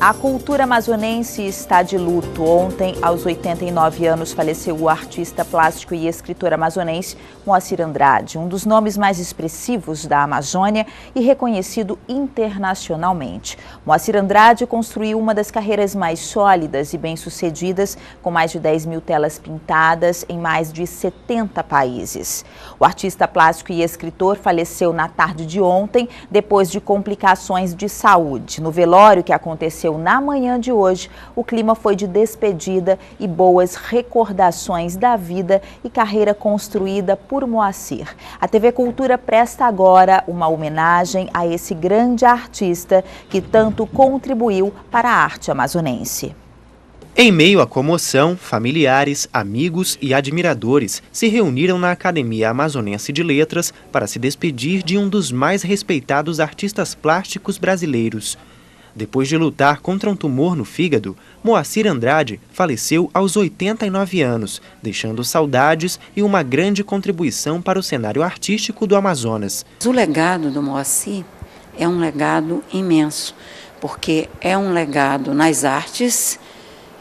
A cultura amazonense está de luto. Ontem, aos 89 anos, faleceu o artista plástico e escritor amazonense Moacir Andrade, um dos nomes mais expressivos da Amazônia e reconhecido internacionalmente. Moacir Andrade construiu uma das carreiras mais sólidas e bem-sucedidas, com mais de 10 mil telas pintadas em mais de 70 países. O artista plástico e escritor faleceu na tarde de ontem, depois de complicações de saúde. No velório que aconteceu na manhã de hoje, o clima foi de despedida e boas recordações da vida e carreira construída por Moacir. A TV Cultura presta agora uma homenagem a esse grande artista que tanto contribuiu para a arte amazonense. Em meio à comoção, familiares, amigos e admiradores se reuniram na Academia Amazonense de Letras para se despedir de um dos mais respeitados artistas plásticos brasileiros. Depois de lutar contra um tumor no fígado, Moacir Andrade faleceu aos 89 anos, deixando saudades e uma grande contribuição para o cenário artístico do Amazonas. O legado do Moacir é um legado imenso, porque é um legado nas artes,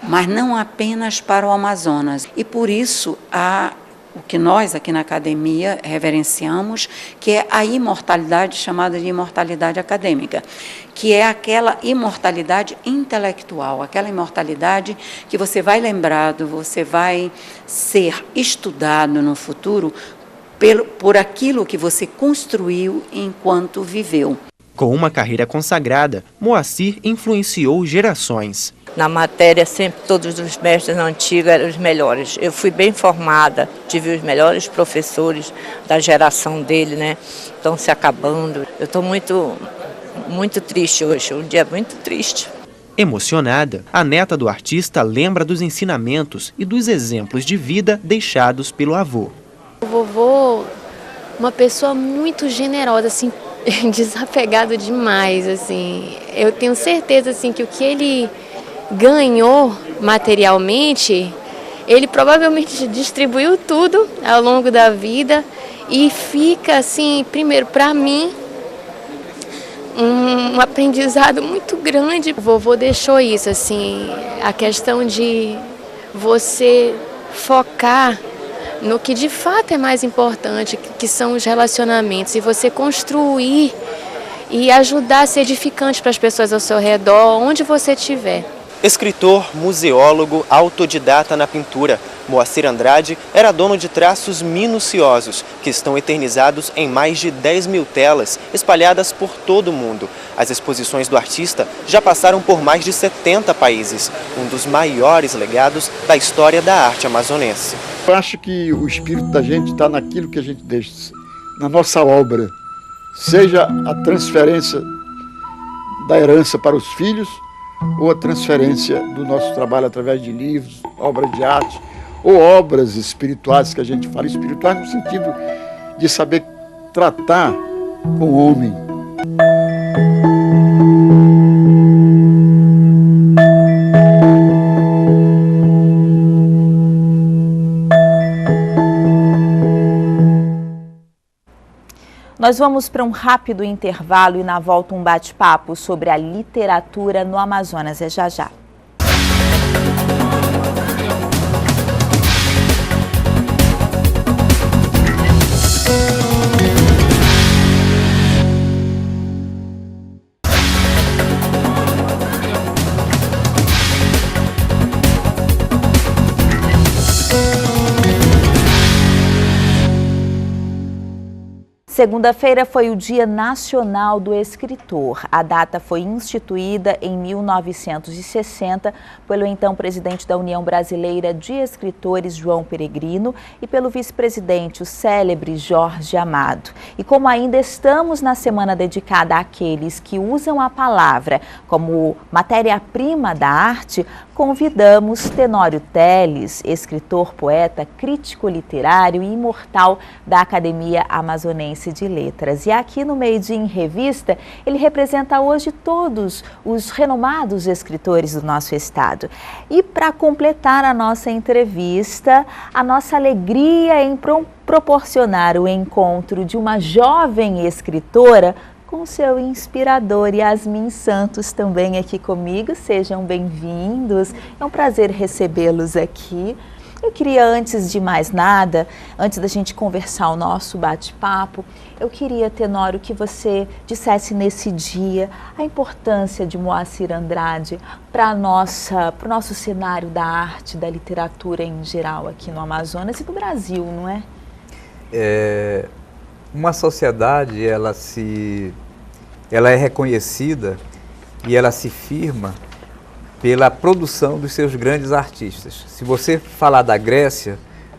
mas não apenas para o Amazonas. E por isso o que nós aqui na academia reverenciamos, que é a imortalidade chamada de imortalidade acadêmica, que é aquela imortalidade intelectual, aquela imortalidade que você vai lembrado, você vai ser estudado no futuro por aquilo que você construiu enquanto viveu. Com uma carreira consagrada, Moacir influenciou gerações. Na matéria, sempre todos os mestres antigos eram os melhores. Eu fui bem formada, tive os melhores professores da geração dele, né? Estão se acabando. Eu estou muito triste hoje, um dia muito triste. Emocionada, a neta do artista lembra dos ensinamentos e dos exemplos de vida deixados pelo avô. O vovô, uma pessoa muito generosa, assim, desapegado demais, assim. Eu tenho certeza, assim, que o que ele ganhou materialmente, ele provavelmente distribuiu tudo ao longo da vida e fica, assim, primeiro, para mim, um aprendizado muito grande. O vovô deixou isso, assim, a questão de você focar no que de fato é mais importante, que são os relacionamentos, e você construir e ajudar a ser edificante para as pessoas ao seu redor, onde você estiver. Escritor, museólogo, autodidata na pintura, Moacir Andrade era dono de traços minuciosos que estão eternizados em mais de 10 mil telas espalhadas por todo o mundo. As exposições do artista já passaram por mais de 70 países, um dos maiores legados da história da arte amazonense. Eu acho que o espírito da gente está naquilo que a gente deixa, na nossa obra, seja a transferência da herança para os filhos, ou a transferência do nosso trabalho através de livros, obras de arte, ou obras espirituais, que a gente fala espirituais no sentido de saber tratar com o homem. Nós vamos para um rápido intervalo e na volta um bate-papo sobre a literatura no Amazonas. É já já. Segunda-feira foi o Dia Nacional do Escritor. A data foi instituída em 1960 pelo então presidente da União Brasileira de Escritores, João Peregrino, e pelo vice-presidente, o célebre Jorge Amado. E como ainda estamos na semana dedicada àqueles que usam a palavra como matéria-prima da arte, convidamos Tenório Teles, escritor, poeta, crítico literário e imortal da Academia Amazonense de Letras. E aqui no Made in Revista, ele representa hoje todos os renomados escritores do nosso estado. E para completar a nossa entrevista, a nossa alegria em proporcionar o encontro de uma jovem escritora com o seu inspirador, Yasmin Santos, também aqui comigo. Sejam bem-vindos, é um prazer recebê-los aqui. Eu queria, antes de mais nada, antes da gente conversar o nosso bate-papo, eu queria, Tenório, que você dissesse nesse dia a importância de Moacir Andrade para o nosso cenário da arte, da literatura em geral aqui no Amazonas e no Brasil, não é? Uma sociedade, ela é reconhecida e ela se firma pela produção dos seus grandes artistas. Se você falar da Grécia,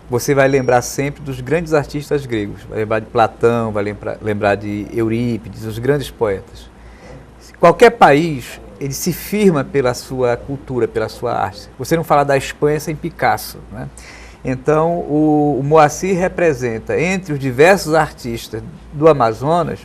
você vai lembrar sempre dos grandes artistas gregos. Vai lembrar de Platão, vai lembrar de Eurípides, os grandes poetas. Qualquer país, ele se firma pela sua cultura, pela sua arte. Você não fala da Espanha sem Picasso, né? Então, o Moacir representa, entre os diversos artistas do Amazonas,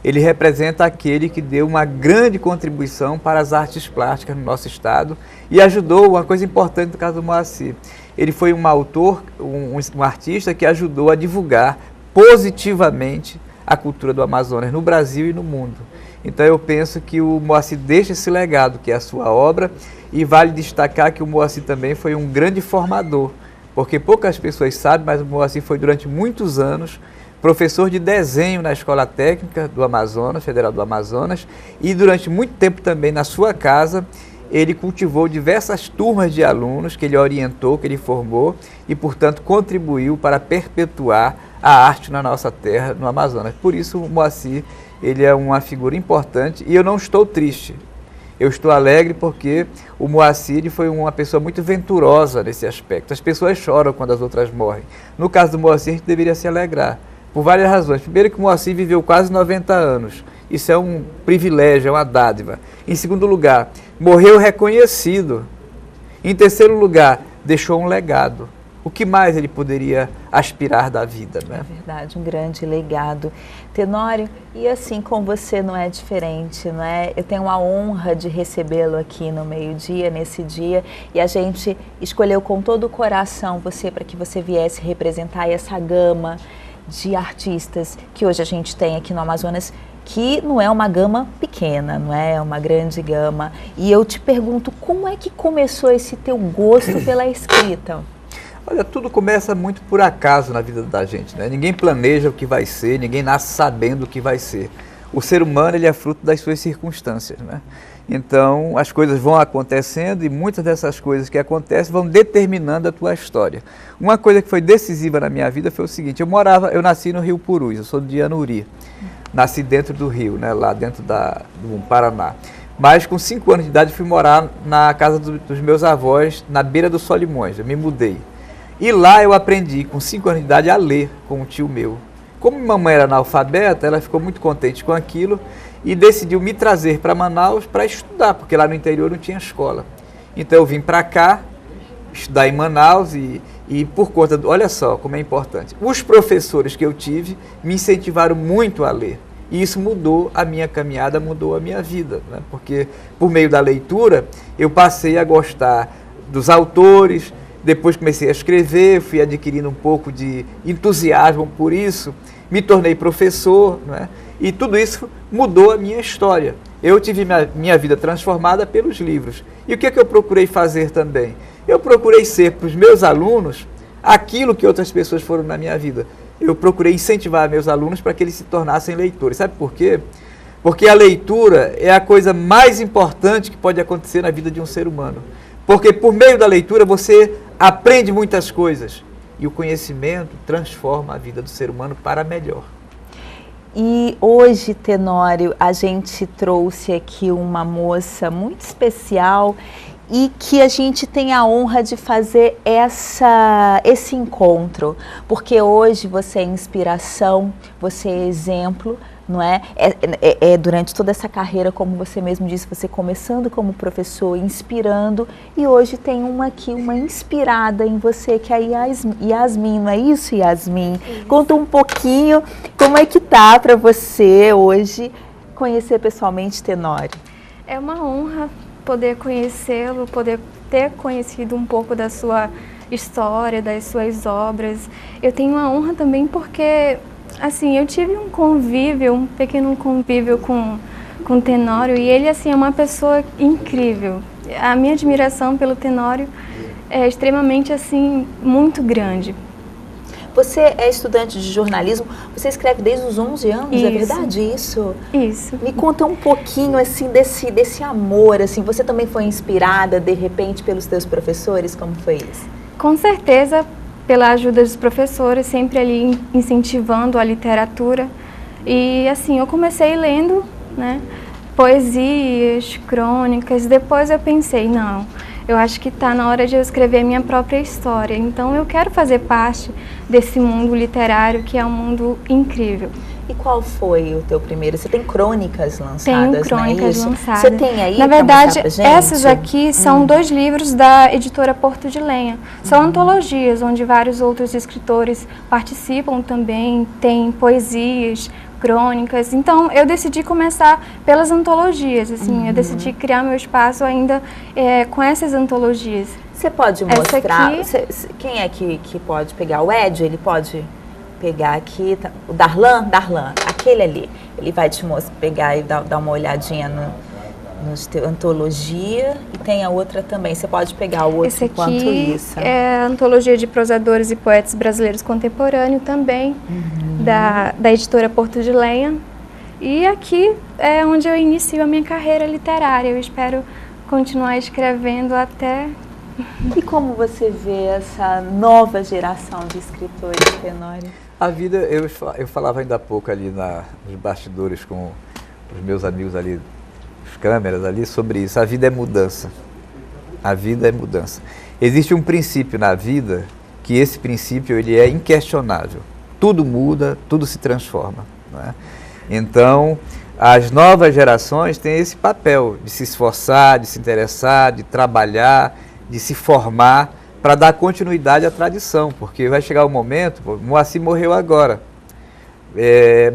ele representa aquele que deu uma grande contribuição para as artes plásticas no nosso estado e ajudou, uma coisa importante no caso do Moacir, ele foi um autor, um artista que ajudou a divulgar positivamente a cultura do Amazonas no Brasil e no mundo. Então eu penso que o Moacir deixa esse legado, que é a sua obra, e vale destacar que o Moacir também foi um grande formador, porque poucas pessoas sabem, mas o Moacir foi durante muitos anos professor de desenho na Escola Técnica do Amazonas, Federal do Amazonas, e durante muito tempo também na sua casa ele cultivou diversas turmas de alunos que ele orientou, que ele formou e, portanto, contribuiu para perpetuar a arte na nossa terra, no Amazonas. Por isso o Moacir, ele é uma figura importante e eu não estou triste. Eu estou alegre porque o Moacir foi uma pessoa muito venturosa nesse aspecto. As pessoas choram quando as outras morrem. No caso do Moacir, a gente deveria se alegrar. Por várias razões. Primeiro que o Moacir viveu quase 90 anos. Isso é um privilégio, é uma dádiva. Em segundo lugar, morreu reconhecido. Em terceiro lugar, deixou um legado. O que mais ele poderia aspirar da vida, né? É verdade, um grande legado. Tenório, e assim com você não é diferente, não é? Eu tenho a honra de recebê-lo aqui no meio-dia, nesse dia, e a gente escolheu com todo o coração você para que você viesse representar essa gama de artistas que hoje a gente tem aqui no Amazonas, que não é uma gama pequena, não é uma grande gama. E eu te pergunto, como é que começou esse teu gosto pela escrita? Olha, tudo começa muito por acaso na vida da gente, né? Ninguém planeja o que vai ser, ninguém nasce sabendo o que vai ser. O ser humano, ele é fruto das suas circunstâncias, né? Então, as coisas vão acontecendo e muitas dessas coisas que acontecem vão determinando a tua história. Uma coisa que foi decisiva na minha vida foi o seguinte: eu nasci no Rio Purus, eu sou de Anuri, nasci dentro do Rio, né, lá dentro do Paraná. Mas com 5 anos de idade fui morar na casa dos meus avós, na beira do Solimões, eu me mudei. E lá eu aprendi, com 5 anos de idade, a ler com um tio meu. Como minha mamãe era analfabeta, ela ficou muito contente com aquilo e decidiu me trazer para Manaus para estudar, porque lá no interior não tinha escola. Então eu vim para cá, estudar em Manaus e por conta olha só como é importante, os professores que eu tive me incentivaram muito a ler. E isso mudou a minha caminhada, mudou a minha vida, né? Porque por meio da leitura eu passei a gostar dos autores, depois comecei a escrever, fui adquirindo um pouco de entusiasmo por isso, me tornei professor, né? E tudo isso mudou a minha história. Eu tive minha vida transformada pelos livros. E o que é que eu procurei fazer também? Eu procurei ser para os meus alunos aquilo que outras pessoas foram na minha vida. Eu procurei incentivar meus alunos para que eles se tornassem leitores. Sabe por quê? Porque a leitura é a coisa mais importante que pode acontecer na vida de um ser humano. Porque por meio da leitura você aprende muitas coisas. E o conhecimento transforma a vida do ser humano para melhor. E hoje, Tenório, a gente trouxe aqui uma moça muito especial e que a gente tem a honra de fazer esse encontro, porque hoje você é inspiração, você é exemplo, não é? Durante toda essa carreira, como você mesmo disse, você começando como professor, inspirando, e hoje tem uma aqui, uma inspirada em você, que é a Yasmin, não é isso, Yasmin? Isso. Conta um pouquinho como é que tá para você hoje conhecer pessoalmente Tenório. É uma honra poder conhecê-lo, poder ter conhecido um pouco da sua história, das suas obras. Eu tenho uma honra também porque Assim, eu tive um convívio, um pequeno convívio com o Tenório, e ele, assim, é uma pessoa incrível. A minha admiração pelo Tenório é extremamente, assim, muito grande. Você é estudante de jornalismo, você escreve desde os 11 anos, Isso. É verdade isso? Isso. Me conta um pouquinho, assim, desse amor, assim, você também foi inspirada, de repente, pelos teus professores, como foi isso? Com certeza, pela ajuda dos professores, sempre ali incentivando a literatura. E, assim, eu comecei lendo, né, poesias, crônicas, depois eu pensei, não, eu acho que está na hora de eu escrever a minha própria história. Então eu quero fazer parte desse mundo literário, que é um mundo incrível. E qual foi o teu primeiro? Você tem crônicas lançadas, Tenho crônicas não é isso? lançadas. Você tem aí? Na verdade, pra gente? essas aqui são 2 livros da editora Porto de Lenha. São antologias, onde vários outros escritores participam também, tem poesias, crônicas. Então, eu decidi começar pelas antologias, assim, eu decidi criar meu espaço ainda com essas antologias. Você pode mostrar? Essa aqui, Quem é que pode pegar? O Ed, ele pode pegar aqui, tá? O Darlan, aquele ali. Ele vai te pegar e dar uma olhadinha no antologia, e tem a outra também. Você pode pegar o outro esse enquanto aqui isso. É a antologia de prosadores e poetas brasileiros contemporâneos também, da editora Porto de Lenha. E aqui é onde eu inicio a minha carreira literária. Eu espero continuar escrevendo até... E como você vê essa nova geração de escritores, Tenório? A vida, eu falava ainda há pouco ali nos bastidores com os meus amigos ali, as câmeras ali, sobre isso. A vida é mudança. A vida é mudança. Existe um princípio na vida, que esse princípio ele é inquestionável. Tudo muda, tudo se transforma, né? Então, as novas gerações têm esse papel de se esforçar, de se interessar, de trabalhar, de se formar para dar continuidade à tradição, porque vai chegar o momento, Moacir morreu agora,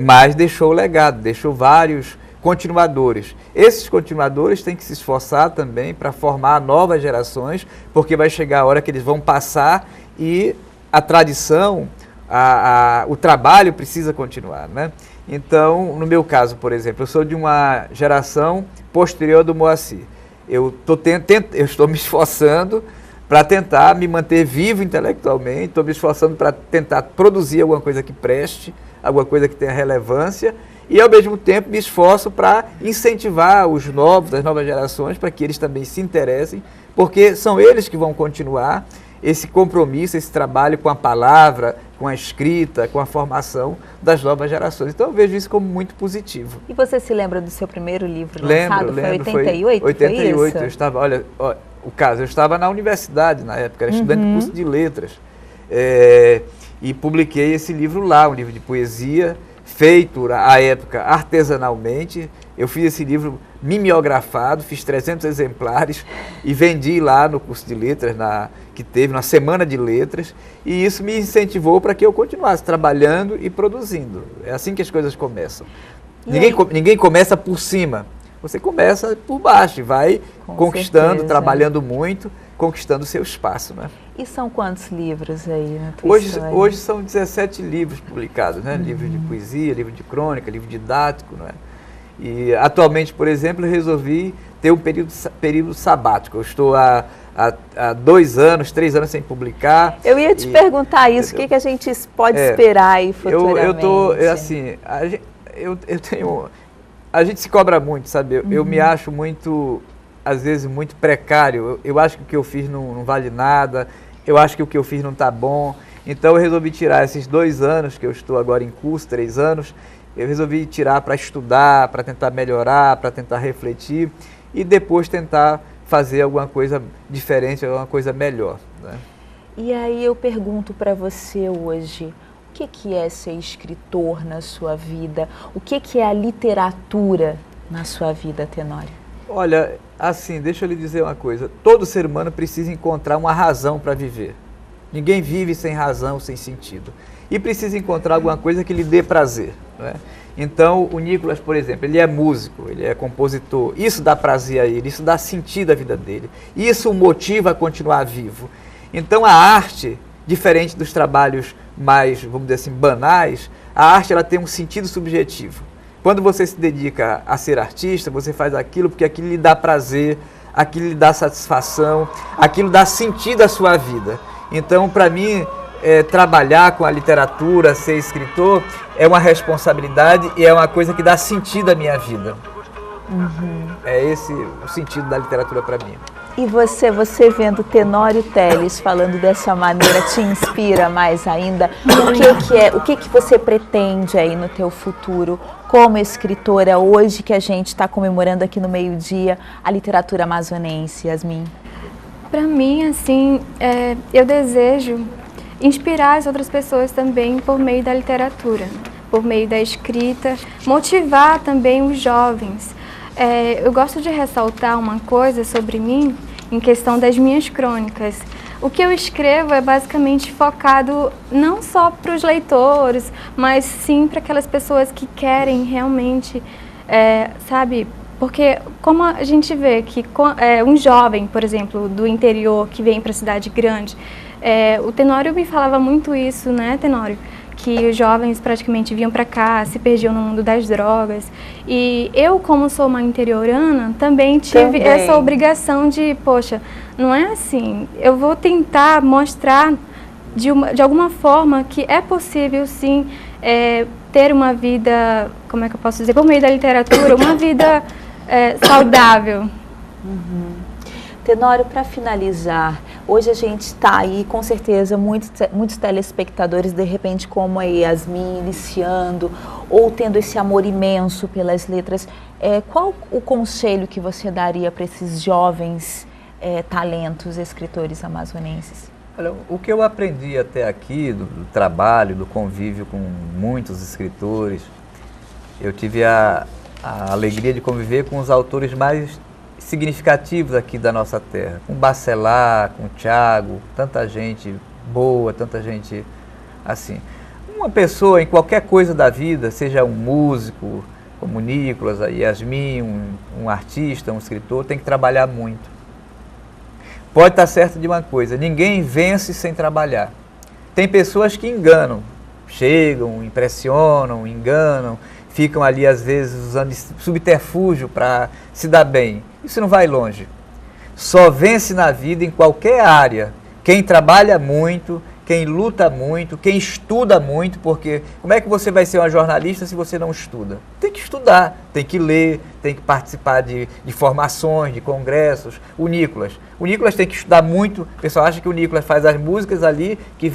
mas deixou o legado, deixou vários continuadores. Esses continuadores têm que se esforçar também para formar novas gerações, porque vai chegar a hora que eles vão passar e a tradição, o trabalho precisa continuar, né? Então, no meu caso, por exemplo, eu sou de uma geração posterior do Moacir. Eu estou me esforçando para tentar me manter vivo intelectualmente, estou me esforçando para tentar produzir alguma coisa que preste, alguma coisa que tenha relevância, e ao mesmo tempo me esforço para incentivar os novos, as novas gerações, para que eles também se interessem, porque são eles que vão continuar esse compromisso, esse trabalho com a palavra, com a escrita, com a formação das novas gerações. Então eu vejo isso como muito positivo. E você se lembra do seu primeiro livro lançado? Lembro. Foi 88? Foi 88, foi eu estava, olha, o caso, eu estava na universidade na época, era estudante de curso de letras, e publiquei esse livro lá, um livro de poesia, feito à época artesanalmente. Eu fiz esse livro mimeografado, fiz 300 exemplares e vendi lá no curso de letras, que teve na Semana de Letras, e isso me incentivou para que eu continuasse trabalhando e produzindo. É assim que as coisas começam. Ninguém começa por cima, você começa por baixo e vai conquistando, trabalhando muito, conquistando o seu espaço, né? E são quantos livros aí na tua história? Hoje são 17 livros publicados, né? Livro de poesia, livro de crônica, livro didático, né? E atualmente, por exemplo, eu resolvi ter um período sabático. Eu estou há 2 anos, 3 anos sem publicar. Eu ia te perguntar isso, o que a gente pode esperar aí futuramente? A gente se cobra muito, sabe? Eu me acho muito, às vezes, muito precário. Eu acho que o que eu fiz não vale nada, eu acho que o que eu fiz não está bom. Então eu resolvi tirar esses 2 anos que eu estou agora em curso, 3 anos, eu resolvi tirar para estudar, para tentar melhorar, para tentar refletir e depois tentar fazer alguma coisa diferente, alguma coisa melhor, né? E aí eu pergunto para você hoje, o que é ser escritor na sua vida? O que é a literatura na sua vida, Tenório? Olha, assim, deixa eu lhe dizer uma coisa, todo ser humano precisa encontrar uma razão para viver. Ninguém vive sem razão, sem sentido. E precisa encontrar alguma coisa que lhe dê prazer, né? Então, o Nicolas, por exemplo, ele é músico, ele é compositor, isso dá prazer a ele, isso dá sentido à vida dele, isso o motiva a continuar vivo. Então, a arte, diferente dos trabalhos mais, vamos dizer assim, banais, a arte ela tem um sentido subjetivo. Quando você se dedica a ser artista, você faz aquilo porque aquilo lhe dá prazer, aquilo lhe dá satisfação, aquilo dá sentido à sua vida. Então, para mim, trabalhar com a literatura, ser escritor, é uma responsabilidade e é uma coisa que dá sentido à minha vida. É esse o sentido da literatura para mim. E você vendo Tenório Telles falando dessa maneira, te inspira mais ainda? O que você pretende aí no teu futuro como escritora, hoje que a gente está comemorando aqui no meio-dia a literatura amazonense, Yasmin? Para mim, assim, eu desejo inspirar as outras pessoas também por meio da literatura, por meio da escrita, motivar também os jovens. Eu gosto de ressaltar uma coisa sobre mim em questão das minhas crônicas. O que eu escrevo é basicamente focado não só para os leitores, mas sim para aquelas pessoas que querem realmente, sabe? Porque como a gente vê que um jovem, por exemplo, do interior que vem para a cidade grande, o Tenório me falava muito isso, né, Tenório? Que os jovens praticamente vinham para cá, se perdiam no mundo das drogas. E eu, como sou uma interiorana, também tive essa obrigação de, poxa, não é assim. Eu vou tentar mostrar de alguma forma que é possível, sim, ter uma vida, como é que eu posso dizer, por meio da literatura, uma vida saudável. Tenório, para finalizar, hoje a gente está aí, com certeza, muitos telespectadores, de repente, como a Yasmin, iniciando, ou tendo esse amor imenso pelas letras. Qual o conselho que você daria para esses jovens talentos, escritores amazonenses? Olha, o que eu aprendi até aqui, do trabalho, do convívio com muitos escritores, eu tive a alegria de conviver com os autores mais significativos aqui da nossa terra, com Bacelar, com Tiago, tanta gente boa, tanta gente assim. Uma pessoa em qualquer coisa da vida, seja um músico, como Nicolas, a Yasmin, um artista, um escritor, tem que trabalhar muito. Pode estar certo de uma coisa, ninguém vence sem trabalhar. Tem pessoas que enganam, chegam, impressionam, enganam, ficam ali às vezes usando subterfúgio para se dar bem. Isso não vai longe. Só vence na vida, em qualquer área, quem trabalha muito, quem luta muito, quem estuda muito, porque como é que você vai ser uma jornalista se você não estuda? Tem que estudar, tem que ler, tem que participar de formações, de congressos. O Nicolas tem que estudar muito. O pessoal acha que o Nicolas faz as músicas ali que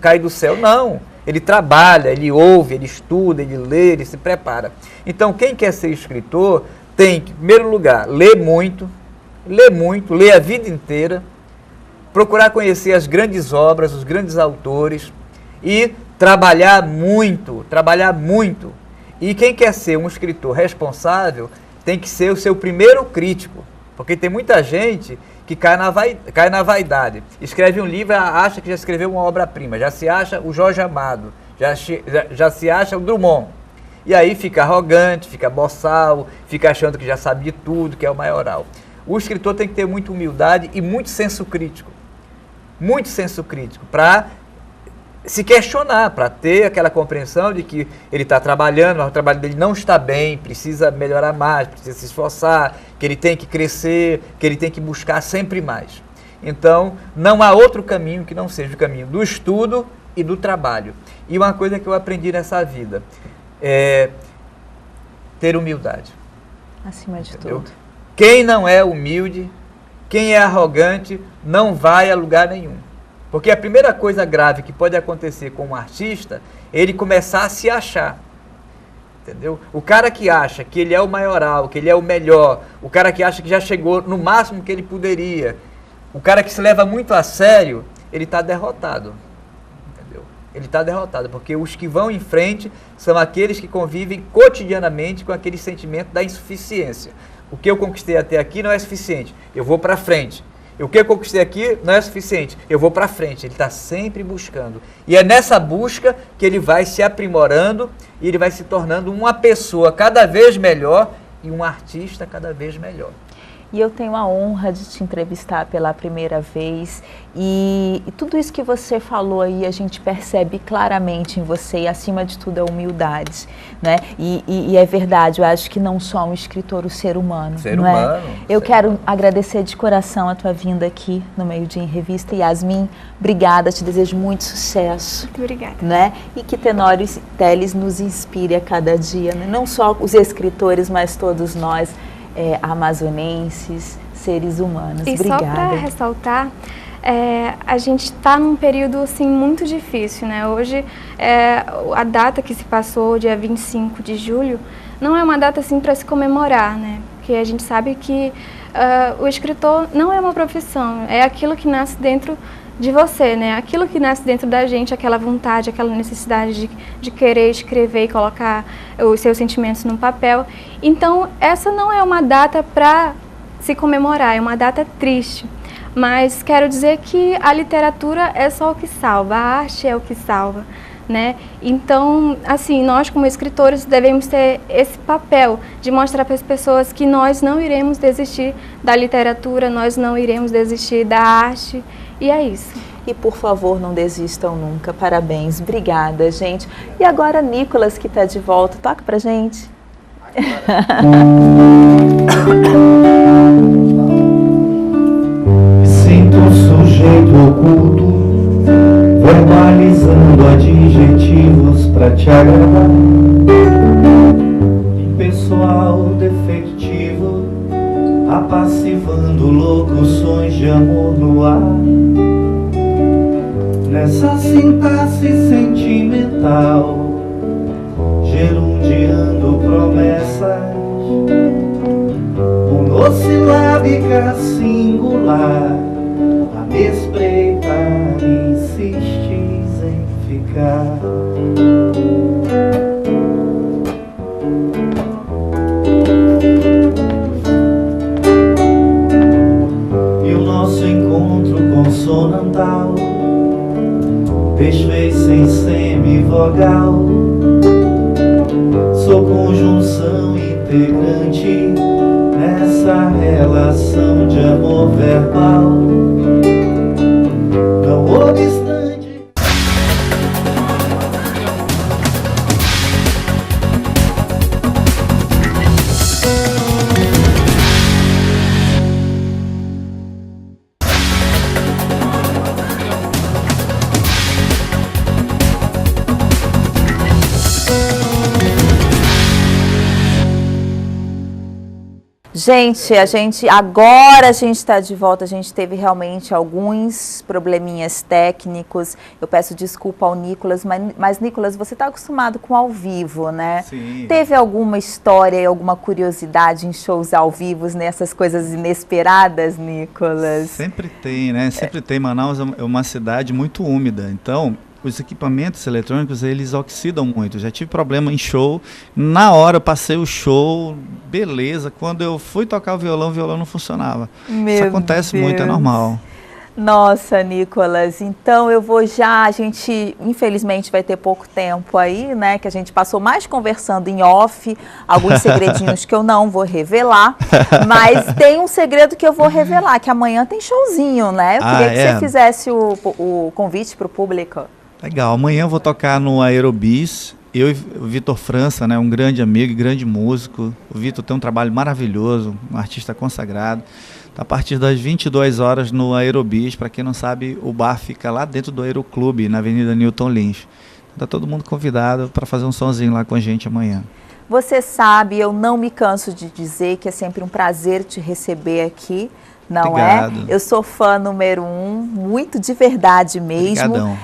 cai do céu. Não, ele trabalha, ele ouve, ele estuda, ele lê, ele se prepara. Então, quem quer ser escritor tem que, em primeiro lugar, ler muito, ler a vida inteira, procurar conhecer as grandes obras, os grandes autores e trabalhar muito. E quem quer ser um escritor responsável tem que ser o seu primeiro crítico, porque tem muita gente que cai na vaidade. Escreve um livro, acha que já escreveu uma obra-prima, já se acha o Jorge Amado, já se acha o Drummond. E aí fica arrogante, fica boçal, fica achando que já sabe de tudo, que é o maioral. O escritor tem que ter muita humildade e muito senso crítico. Muito senso crítico para se questionar, para ter aquela compreensão de que ele está trabalhando, o trabalho dele não está bem, precisa melhorar mais, precisa se esforçar, que ele tem que crescer, que ele tem que buscar sempre mais. Então, não há outro caminho que não seja o caminho do estudo e do trabalho. E uma coisa que eu aprendi nessa vida é ter humildade. Acima de Entendeu? tudo. Quem não é humilde, quem é arrogante, não vai a lugar nenhum. Porque a primeira coisa grave que pode acontecer com um artista é ele começar a se achar. Entendeu? O cara que acha que ele é o maioral, que ele é o melhor, o cara que acha que já chegou no máximo que ele poderia, o cara que se leva muito a sério, ele está derrotado. Entendeu? Ele está derrotado, porque os que vão em frente são aqueles que convivem cotidianamente com aquele sentimento da insuficiência. O que eu conquistei até aqui não é suficiente, eu vou para frente. O que eu conquistei aqui não é suficiente, eu vou para frente. Ele está sempre buscando. E é nessa busca que ele vai se aprimorando e ele vai se tornando uma pessoa cada vez melhor e um artista cada vez melhor. E eu tenho a honra de te entrevistar pela primeira vez. E tudo isso que você falou aí, a gente percebe claramente em você, e acima de tudo a humildade, né? E é verdade, eu acho que não só um escritor, o ser humano. Ser não humano. É? Eu quero agradecer de coração a tua vinda aqui no Meio Dia em Revista. Yasmin, obrigada, te desejo muito sucesso. Muito obrigada. Né? E que Tenório Telles nos inspire a cada dia, né? Não só os escritores, mas todos nós, amazonenses, seres humanos. E obrigada. só para ressaltar, a gente está num período assim, muito difícil, né? Hoje, a data que se passou, dia 25 de julho, não é uma data assim, para se comemorar, né? Porque a gente sabe que o escritor não é uma profissão, é aquilo que nasce dentro de você, né? Aquilo que nasce dentro da gente, aquela vontade, aquela necessidade de querer escrever e colocar os seus sentimentos no papel. Então, essa não é uma data para se comemorar, é uma data triste. Mas quero dizer que a literatura é só o que salva, a arte é o que salva, né? Então, assim, nós como escritores devemos ter esse papel de mostrar para as pessoas que nós não iremos desistir da literatura, nós não iremos desistir da arte. E é isso. E por favor, não desistam nunca. Parabéns. Obrigada, gente. E agora, Nicolas, que está de volta. Toca pra gente. Sinto um sujeito oculto, verbalizando adjetivos pra te agradar. Impessoal, defectivo, apassivando locuções de amor no ar. Nessa sintaxe sentimental, gerundiando promessas, monossilábica singular, a me espreitar, insistis em ficar. Consonantal, desfez-se em semivogal. Sou conjunção integrante nessa relação de amor verbal. Não obstante. Gente, agora a gente está de volta, a gente teve realmente alguns probleminhas técnicos, eu peço desculpa ao Nicolas, mas Nicolas, você está acostumado com ao vivo, né? Sim. Teve alguma história, alguma curiosidade em shows ao vivo, nessas coisas inesperadas, Nicolas? Sempre tem, né? Sempre tem. Manaus é uma cidade muito úmida, então os equipamentos eletrônicos, eles oxidam muito. Já tive problema em show, na hora eu passei o show, beleza, quando eu fui tocar o violão não funcionava. Isso acontece muito, é normal. Nossa, Nicolas, então eu vou já, a gente infelizmente vai ter pouco tempo aí, né, que a gente passou mais conversando em off, alguns segredinhos que eu não vou revelar, mas tem um segredo que eu vou revelar, que amanhã tem showzinho, né? Eu queria que você fizesse o convite para o público. Legal, amanhã eu vou tocar no Aerobis, eu e o Vitor França, né, um grande amigo e grande músico. O Vitor tem um trabalho maravilhoso, um artista consagrado. A partir das 22 horas no Aerobis, para quem não sabe, o bar fica lá dentro do Aeroclube, na Avenida Newton Lins. Está todo mundo convidado para fazer um sonzinho lá com a gente amanhã. Você sabe, eu não me canso de dizer que é sempre um prazer te receber aqui, não Obrigado. é? Eu sou fã número 1, muito de verdade mesmo. Obrigadão.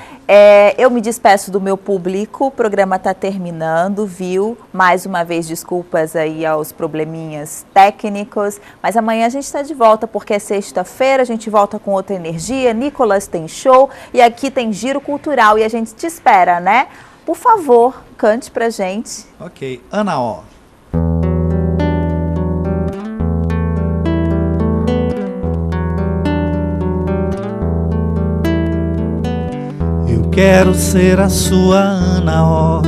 Eu me despeço do meu público, o programa está terminando, viu? Mais uma vez, desculpas aí aos probleminhas técnicos, mas amanhã a gente está de volta, porque é sexta-feira, a gente volta com outra energia, Nicolas tem show e aqui tem Giro Cultural e a gente te espera, né? Por favor, cante pra gente. Ok, Ana O. Quero ser a sua Ana O,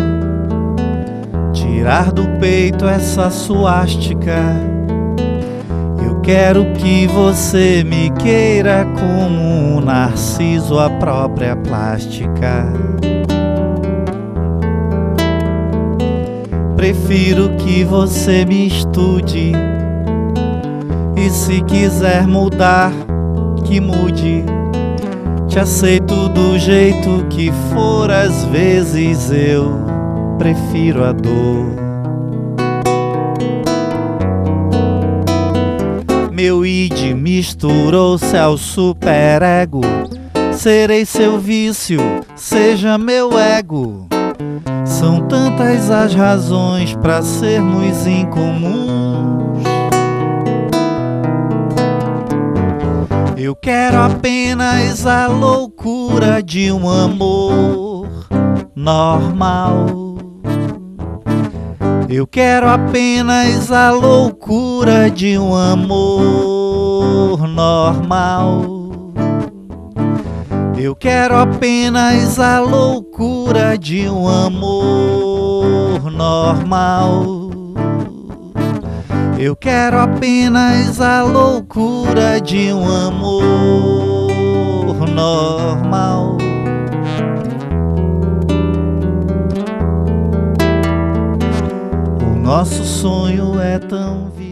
tirar do peito essa suástica. Eu quero que você me queira como um narciso, a própria plástica. Prefiro que você me estude, e se quiser mudar, que mude. Te aceito do jeito que for, às vezes eu prefiro a dor. Meu id misturou-se ao superego. Serei seu vício, seja meu ego. São tantas as razões para sermos incomuns. Eu quero apenas a loucura de um amor normal. Eu quero apenas a loucura de um amor normal. Eu quero apenas a loucura de um amor normal. Eu quero apenas a loucura de um amor normal. O nosso sonho é tão vivo.